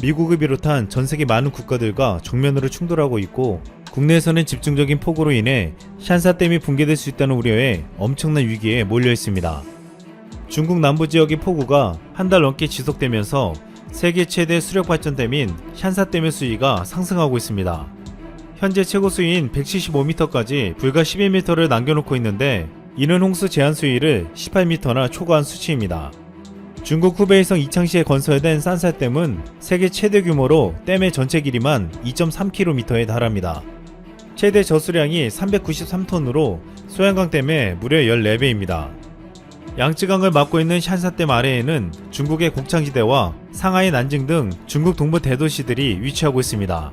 미국을 비롯한 전 세계 많은 국가들과 정면으로 충돌하고 있고, 국내에서는 집중적인 폭우로 인해 샨사댐이 붕괴될 수 있다는 우려에 엄청난 위기에 몰려 있습니다. 중국 남부 지역의 폭우가 한 달 넘게 지속되면서 세계 최대 수력발전댐인 샨사댐의 수위가 상승하고 있습니다. 현재 최고 수위인 175m까지 불과 11m를 남겨놓고 있는데, 이는 홍수 제한 수위를 18m나 초과한 수치입니다. 중국 후베이성 이창시에 건설된 산사댐은 세계 최대 규모로 댐의 전체 길이만 2.3km에 달합니다. 최대 저수량이 393톤으로 소양강댐의 무려 14배입니다. 양쯔강을 막고 있는 샨사댐 아래에는 중국의 곡창지대와 상하이 난징 등 중국 동부 대도시들이 위치하고 있습니다.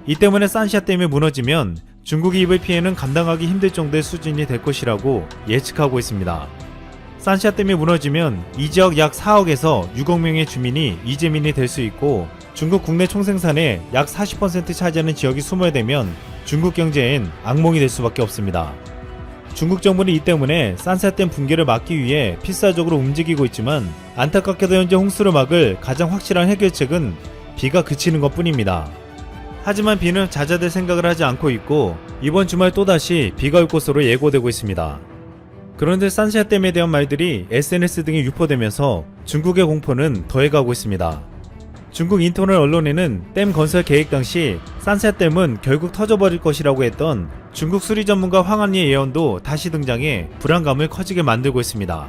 이 때문에 산샤댐이 무너지면 중국이 입을 피해는 감당하기 힘들 정도의 수준이 될 것이라고 예측하고 있습니다. 산샤댐이 무너지면 이 지역 약 4억에서 6억 명의 주민이 이재민이 될 수 있고, 중국 국내 총생산의 약 40% 차지하는 지역이 소멸되면 중국 경제엔 악몽이 될 수밖에 없습니다. 중국 정부는 이 때문에 산샤댐 붕괴를 막기 위해 필사적으로 움직이고 있지만, 안타깝게도 현재 홍수를 막을 가장 확실한 해결책은 비가 그치는 것 뿐입니다. 하지만 비는 잦아들 생각을 하지 않고 있고, 이번 주말 또다시 비가 올 것으로 예고되고 있습니다. 그런데 산샤댐에 대한 말들이 SNS 등에 유포되면서 중국의 공포는 더해가고 있습니다. 중국 인터넷 언론에는 댐 건설 계획 당시 산샤댐은 결국 터져버릴 것이라고 했던 중국 수리 전문가 황한리의 예언도 다시 등장해 불안감을 커지게 만들고 있습니다.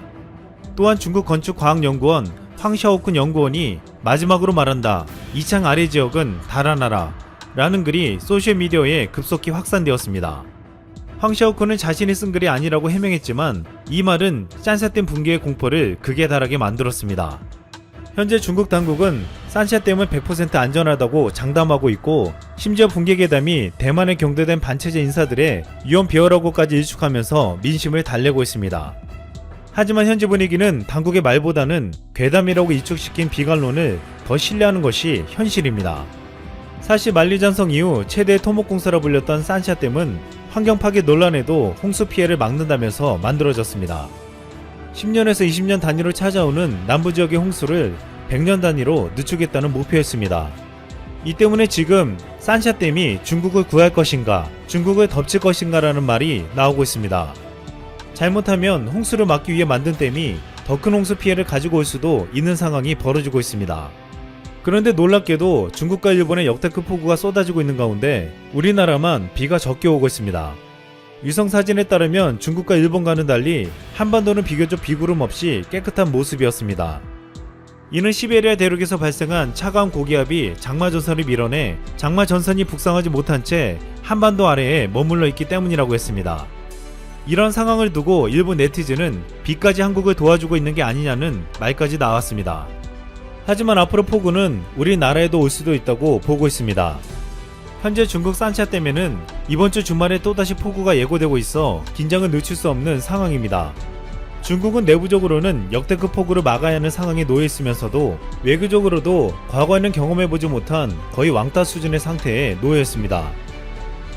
또한 중국 건축과학연구원 황샤오쿤 연구원이 마지막으로 말한다, 이창 아래 지역은 달아나라 라는 글이 소셜미디어에 급속히 확산되었습니다. 황샤오쿤은 자신이 쓴 글이 아니라고 해명했지만, 이 말은 샨샤댐 붕괴의 공포를 극에 달하게 만들었습니다. 현재 중국 당국은 산샤댐은 100% 안전하다고 장담하고 있고, 심지어 붕괴 괴담이 대만에 경도된 반체제 인사들의 위험 비어라고까지 일축하면서 민심을 달래고 있습니다. 하지만 현재 분위기는 당국의 말보다는 괴담이라고 일축시킨 비관론을 더 신뢰하는 것이 현실입니다. 사실 만리장성 이후 최대의 토목공사라 불렸던 산샤댐은 환경 파괴 논란에도 홍수 피해를 막는다면서 만들어졌습니다. 10년에서 20년 단위로 찾아오는 남부지역의 홍수를 100년 단위로 늦추겠다는 목표였습니다. 이 때문에 지금 산샤댐이 중국을 구할 것인가, 중국을 덮칠 것인가 라는 말이 나오고 있습니다. 잘못하면 홍수를 막기 위해 만든 댐이 더 큰 홍수 피해를 가지고 올 수도 있는 상황이 벌어지고 있습니다. 그런데 놀랍게도 중국과 일본의 역대급 폭우가 쏟아지고 있는 가운데 우리나라만 비가 적게 오고 있습니다. 위성사진에 따르면 중국과 일본과는 달리 한반도는 비교적 비구름 없이 깨끗한 모습이었습니다. 이는 시베리아 대륙에서 발생한 차가운 고기압이 장마전선을 밀어내 장마전선이 북상하지 못한 채 한반도 아래에 머물러 있기 때문이라고 했습니다. 이런 상황을 두고 일본 네티즌은 비까지 한국을 도와주고 있는 게 아니냐는 말까지 나왔습니다. 하지만 앞으로 폭우는 우리나라에도 올 수도 있다고 보고 있습니다. 현재 중국 산샤댐에는 이번 주 주말에 또다시 폭우가 예고되고 있어 긴장을 늦출 수 없는 상황입니다. 중국은 내부적으로는 역대급 폭우를 막아야 하는 상황에 놓여 있으면서도 외교적으로도 과거에는 경험해보지 못한 거의 왕따 수준의 상태에 놓여 있습니다.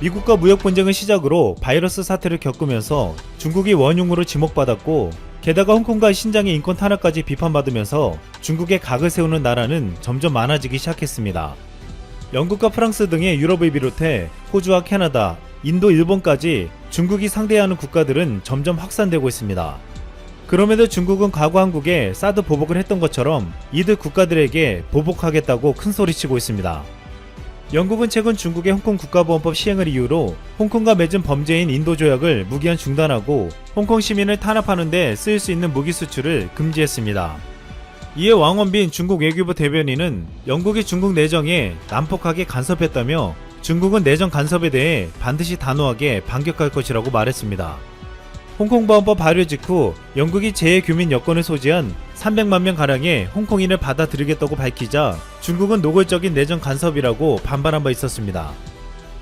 미국과 무역 분쟁을 시작으로 바이러스 사태를 겪으면서 중국이 원흉으로 지목받았고, 게다가 홍콩과 신장의 인권 탄압까지 비판받으면서 중국에 각을 세우는 나라는 점점 많아지기 시작했습니다. 영국과 프랑스 등의 유럽을 비롯해 호주와 캐나다, 인도, 일본까지 중국이 상대해야 하는 국가들은 점점 확산되고 있습니다. 그럼에도 중국은 과거 한국에 사드 보복을 했던 것처럼 이들 국가들에게 보복하겠다고 큰소리치고 있습니다. 영국은 최근 중국의 홍콩 국가보안법 시행을 이유로 홍콩과 맺은 범죄인 인도 조약을 무기한 중단하고 홍콩 시민을 탄압하는 데 쓰일 수 있는 무기 수출을 금지했습니다. 이에 왕원빈 중국 외교부 대변인은 영국이 중국 내정에 난폭하게 간섭했다며 중국은 내정 간섭에 대해 반드시 단호하게 반격할 것이라고 말했습니다. 홍콩보안법 발효 직후 영국이 재외교민 여권을 소지한 300만 명가량의 홍콩인을 받아들이겠다고 밝히자 중국은 노골적인 내정 간섭이라고 반발한 바 있었습니다.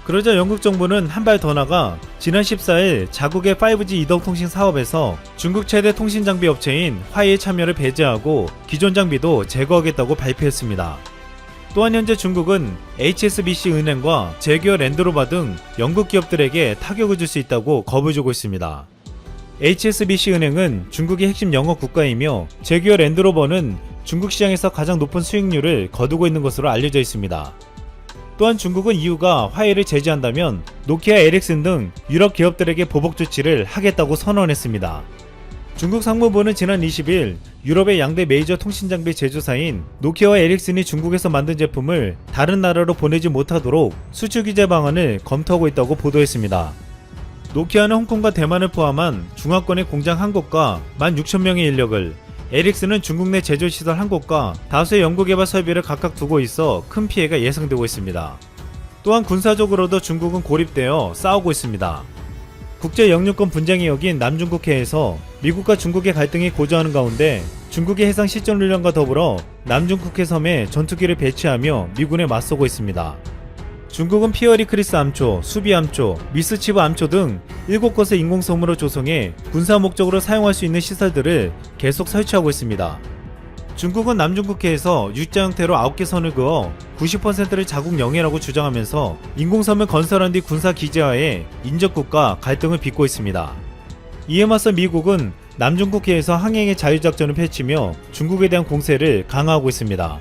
그러자 영국 정부는 한 발 더 나가 지난 14일 자국의 5G 이동통신 사업에서 중국 최대 통신장비 업체인 화이의 참여를 배제하고 기존 장비도 제거하겠다고 발표했습니다. 또한 현재 중국은 HSBC 은행과 제규어 랜드로버 등 영국 기업들에게 타격을 줄 수 있다고 겁을 주고 있습니다. HSBC 은행은 중국의 핵심 영업 국가이며 제규어 랜드로버는 중국 시장에서 가장 높은 수익률을 거두고 있는 것으로 알려져 있습니다. 또한 중국은 EU가 화웨이를 제재한다면 노키아, 에릭슨 등 유럽 기업들에게 보복 조치를 하겠다고 선언했습니다. 중국 상무부는 지난 20일 유럽의 양대 메이저 통신장비 제조사인 노키아와 에릭슨이 중국에서 만든 제품을 다른 나라로 보내지 못하도록 수출 규제 방안을 검토하고 있다고 보도했습니다. 노키아는 홍콩과 대만을 포함한 중화권의 공장 1곳과 16,000명의 인력을, 에릭슨은 중국 내 제조시설 1곳과 다수의 연구개발 설비를 각각 두고 있어 큰 피해가 예상되고 있습니다. 또한 군사적으로도 중국은 고립되어 싸우고 있습니다. 국제 영유권 분쟁이 여긴 남중국해에서 미국과 중국의 갈등이 고조하는 가운데 중국의 해상 실전훈련과 더불어 남중국해 섬에 전투기를 배치하며 미군에 맞서고 있습니다. 중국은 피어리 크리스 암초, 수비 암초, 미스치브 암초 등 7곳의 인공섬으로 조성해 군사 목적으로 사용할 수 있는 시설들을 계속 설치하고 있습니다. 중국은 남중국해에서 U자 형태로 9개 선을 그어 90%를 자국 영해라고 주장하면서 인공섬을 건설한 뒤 군사 기지화에 인접국과 갈등을 빚고 있습니다. 이에 맞서 미국은 남중국해에서 항행의 자유작전을 펼치며 중국에 대한 공세를 강화하고 있습니다.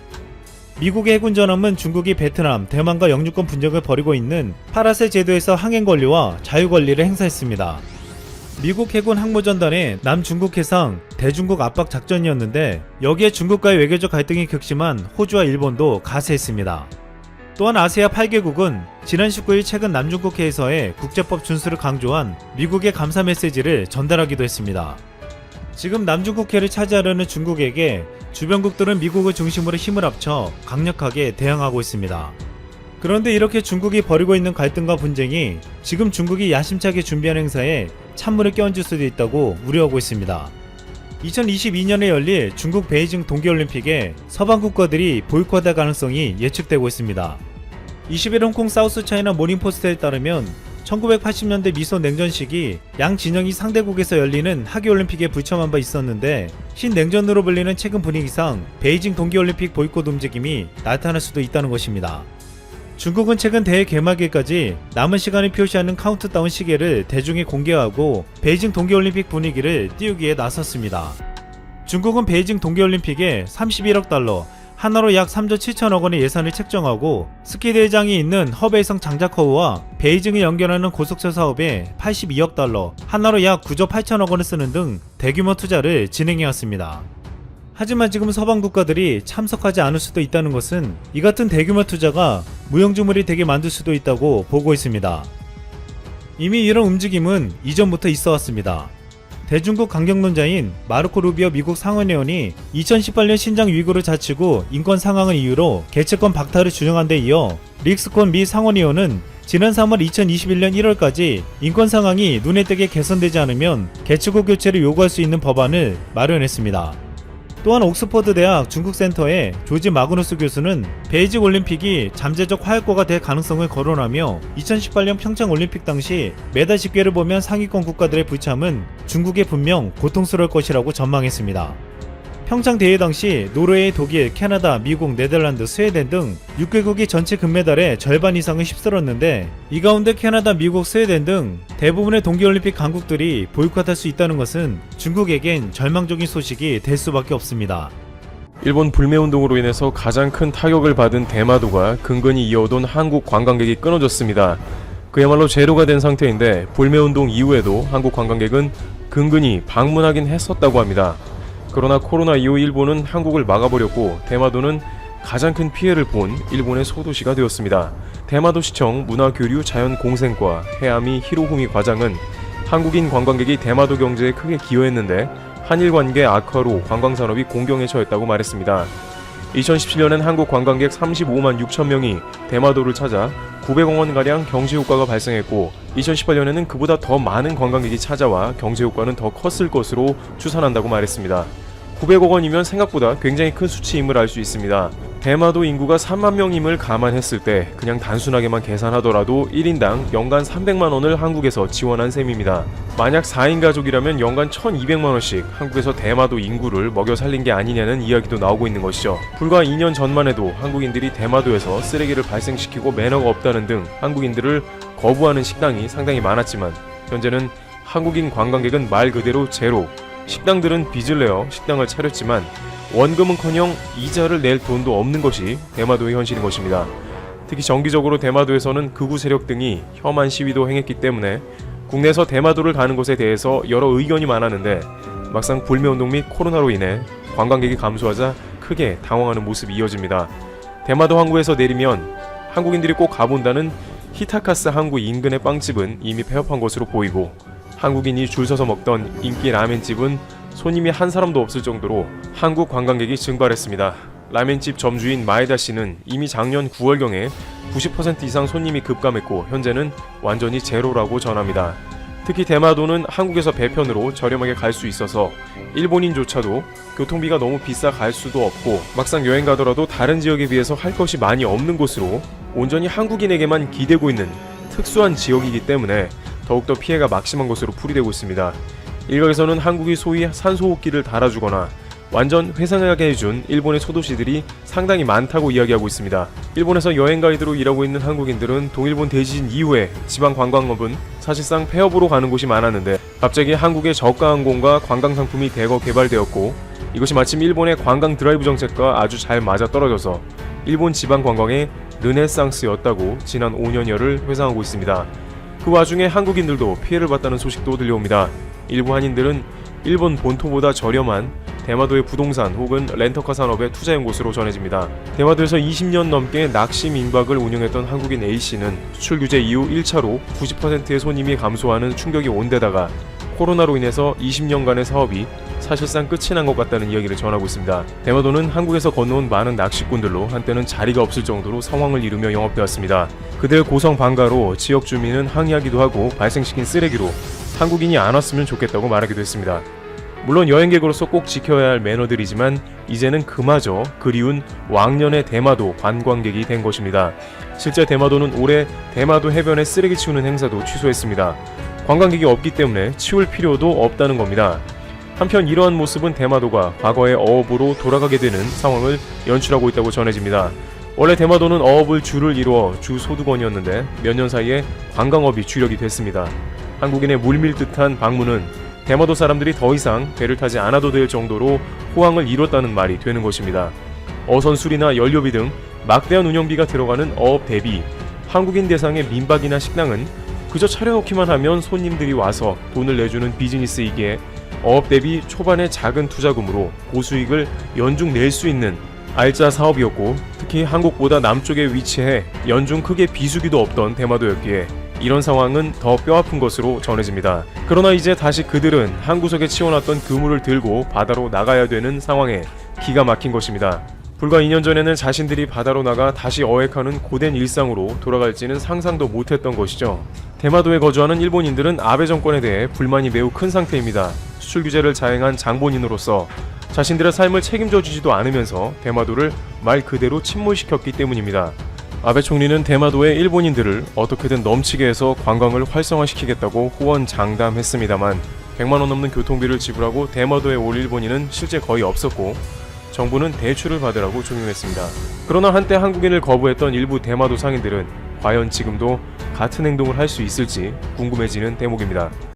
미국의 해군 전함은 중국이 베트남, 대만과 영유권 분쟁을 벌이고 있는 파라셀 제도에서 항행 권리와 자유 권리를 행사했습니다. 미국 해군 항모전단의 남중국 해상 대중국 압박 작전이었는데 여기에 중국과의 외교적 갈등이 극심한 호주와 일본도 가세했습니다. 또한 아세아 8개국은 지난 19일 최근 남중국해에서의 국제법 준수를 강조한 미국의 감사 메시지를 전달하기도 했습니다. 지금 남중국해를 차지하려는 중국에게 주변국들은 미국을 중심으로 힘을 합쳐 강력하게 대항하고 있습니다. 그런데 이렇게 중국이 벌이고 있는 갈등과 분쟁이 지금 중국이 야심차게 준비한 행사에 찬물을 끼얹을 수도 있다고 우려하고 있습니다. 2022년에 열릴 중국 베이징 동계올림픽에 서방 국가들이 보이콧할 가능성이 예측되고 있습니다. 20일 홍콩 사우스 차이나 모닝포스트에 따르면 1980년대 미소 냉전 시기 양 진영이 상대국에서 열리는 하계올림픽에 불참한 바 있었는데 신냉전으로 불리는 최근 분위기상 베이징 동계올림픽 보이콧 움직임이 나타날 수도 있다는 것입니다. 중국은 최근 대회 개막일까지 남은 시간을 표시하는 카운트다운 시계를 대중에 공개하고 베이징 동계올림픽 분위기를 띄우기에 나섰습니다. 중국은 베이징 동계올림픽에 31억 달러, 하나로 약 3조 7천억 원의 예산을 책정하고 스키 대회장이 있는 허베이성 장자커우와 베이징을 연결하는 고속철 사업에 82억 달러, 하나로 약 9조 8천억 원을 쓰는 등 대규모 투자를 진행해왔습니다. 하지만 지금 서방 국가들이 참석하지 않을 수도 있다는 것은 이 같은 대규모 투자가 무용지물이 되게 만들 수도 있다고 보고 있습니다. 이미 이런 움직임은 이전부터 있어왔습니다. 대중국 강경론자인 마르코 루비오 미국 상원의원이 2018년 신장 위구르 자치구 인권 상황을 이유로 개체권 박탈을 주장한 데 이어 릭스콘 미 상원의원은 지난 3월 2021년 1월까지 인권 상황이 눈에 띄게 개선되지 않으면 개체국 교체를 요구할 수 있는 법안을 마련했습니다. 또한 옥스퍼드 대학 중국센터의 조지 마그누스 교수는 베이징 올림픽이 잠재적 화약고가 될 가능성을 거론하며 2018년 평창 올림픽 당시 메달 집계를 보면 상위권 국가들의 불참은 중국에 분명 고통스러울 것이라고 전망했습니다. 평창 대회 당시 노르웨이, 독일, 캐나다, 미국, 네덜란드, 스웨덴 등 6개국이 전체 금메달의 절반 이상을 휩쓸었는데 이 가운데 캐나다, 미국, 스웨덴 등 대부분의 동계올림픽 강국들이 보이콧할 수 있다는 것은 중국에겐 절망적인 소식이 될 수밖에 없습니다. 일본 불매운동으로 인해서 가장 큰 타격을 받은 대마도가 근근히 이어오던 한국 관광객이 끊어졌습니다. 그야말로 제로가 된 상태인데 불매운동 이후에도 한국 관광객은 근근히 방문하긴 했었다고 합니다. 그러나 코로나 이후 일본은 한국을 막아버렸고 대마도는 가장 큰 피해를 본 일본의 소도시가 되었습니다. 대마도시청 문화교류자연공생과 해아미 히로후미 과장은 한국인 관광객이 대마도 경제에 크게 기여했는데 한일 관계 악화로 관광산업이 공경에 처했다고 말했습니다. 2017년엔 한국 관광객 35만 6천 명이 대마도를 찾아 900억 원가량 경제효과가 발생했고 2018년에는 그보다 더 많은 관광객이 찾아와 경제효과는 더 컸을 것으로 추산한다고 말했습니다. 900억 원이면 생각보다 굉장히 큰 수치임을 알 수 있습니다. 대마도 인구가 3만 명임을 감안했을 때 그냥 단순하게만 계산하더라도 1인당 연간 300만 원을 한국에서 지원한 셈입니다. 만약 4인 가족이라면 연간 1200만 원씩 한국에서 대마도 인구를 먹여 살린 게 아니냐는 이야기도 나오고 있는 것이죠. 불과 2년 전만 해도 한국인들이 대마도에서 쓰레기를 발생시키고 매너가 없다는 등 한국인들을 거부하는 식당이 상당히 많았지만 현재는 한국인 관광객은 말 그대로 제로. 식당들은 빚을 내어 식당을 차렸지만 원금은커녕 이자를 낼 돈도 없는 것이 대마도의 현실인 것입니다. 특히 정기적으로 대마도에서는 극우 세력 등이 혐한 시위도 행했기 때문에 국내에서 대마도를 가는 것에 대해서 여러 의견이 많았는데 막상 불매운동 및 코로나로 인해 관광객이 감소하자 크게 당황하는 모습이 이어집니다. 대마도 항구에서 내리면 한국인들이 꼭 가본다는 히타카스 항구 인근의 빵집은 이미 폐업한 것으로 보이고, 한국인이 줄 서서 먹던 인기 라멘집은 손님이 한 사람도 없을 정도로 한국 관광객이 증발했습니다. 라멘집 점주인 마에다 씨는 이미 작년 9월경에 90% 이상 손님이 급감했고 현재는 완전히 제로라고 전합니다. 특히 대마도는 한국에서 배편으로 저렴하게 갈 수 있어서 일본인조차도 교통비가 너무 비싸 갈 수도 없고, 막상 여행 가더라도 다른 지역에 비해서 할 것이 많이 없는 곳으로 온전히 한국인에게만 기대고 있는 특수한 지역이기 때문에 더욱더 피해가 막심한 것으로 풀이되고 있습니다. 일각에서는 한국이 소위 산소호흡기를 달아주거나 완전 회상하게 해준 일본의 소도시들이 상당히 많다고 이야기하고 있습니다. 일본에서 여행 가이드로 일하고 있는 한국인들은 동일본 대지진 이후에 지방 관광업은 사실상 폐업으로 가는 곳이 많았는데, 갑자기 한국의 저가 항공과 관광 상품이 대거 개발되었고, 이것이 마침 일본의 관광 드라이브 정책과 아주 잘 맞아떨어져서 일본 지방 관광의 르네상스였다고 지난 5년여를 회상하고 있습니다. 그 와중에 한국인들도 피해를 봤다는 소식도 들려옵니다. 일부 한인들은 일본 본토보다 저렴한 대마도의 부동산 혹은 렌터카 산업에 투자한 곳으로 전해집니다. 대마도에서 20년 넘게 낚시 민박을 운영했던 한국인 A씨는 수출 규제 이후 1차로 90%의 손님이 감소하는 충격이 온 데다가 코로나로 인해서 20년간의 사업이 사실상 끝이 난 것 같다는 이야기를 전하고 있습니다. 대마도는 한국에서 건너온 많은 낚시꾼들로 한때는 자리가 없을 정도로 상황을 이루며 영업되었습니다. 그들 고성 방가로 지역 주민은 항의하기도 하고 발생시킨 쓰레기로 한국인이 안 왔으면 좋겠다고 말하기도 했습니다. 물론 여행객으로서 꼭 지켜야 할 매너들이지만 이제는 그마저 그리운 왕년의 대마도 관광객이 된 것입니다. 실제 대마도는 올해 대마도 해변에 쓰레기 치우는 행사도 취소했습니다. 관광객이 없기 때문에 치울 필요도 없다는 겁니다. 한편 이러한 모습은 대마도가 과거의 어업으로 돌아가게 되는 상황을 연출하고 있다고 전해집니다. 원래 대마도는 어업을 주를 이루어 주 소득원이었는데 몇 년 사이에 관광업이 주력이 됐습니다. 한국인의 물밀듯한 방문은 대마도 사람들이 더 이상 배를 타지 않아도 될 정도로 호황을 이뤘다는 말이 되는 것입니다. 어선 수리나 연료비 등 막대한 운영비가 들어가는 어업 대비 한국인 대상의 민박이나 식당은 그저 차려놓기만 하면 손님들이 와서 돈을 내주는 비즈니스이기에 어업 대비 초반의 작은 투자금으로 고수익을 연중 낼 수 있는 알짜 사업이었고, 특히 한국보다 남쪽에 위치해 연중 크게 비수기도 없던 대마도였기에 이런 상황은 더 뼈아픈 것으로 전해집니다. 그러나 이제 다시 그들은 한 구석에 치워놨던 그물을 들고 바다로 나가야 되는 상황에 기가 막힌 것입니다. 불과 2년 전에는 자신들이 바다로 나가 다시 어획하는 고된 일상으로 돌아갈지는 상상도 못했던 것이죠. 대마도에 거주하는 일본인들은 아베 정권에 대해 불만이 매우 큰 상태입니다. 수출 규제를 자행한 장본인으로서 자신들의 삶을 책임져 주지도 않으면서 대마도를 말 그대로 침몰시켰기 때문입니다. 아베 총리는 대마도의 일본인들을 어떻게든 넘치게 해서 관광을 활성화시키겠다고 호언장담했습니다만 100만원 넘는 교통비를 지불하고 대마도에 올 일본인은 실제 거의 없었고, 정부는 대출을 받으라고 종용했습니다. 그러나 한때 한국인을 거부했던 일부 대마도 상인들은 과연 지금도 같은 행동을 할 수 있을지 궁금해지는 대목입니다.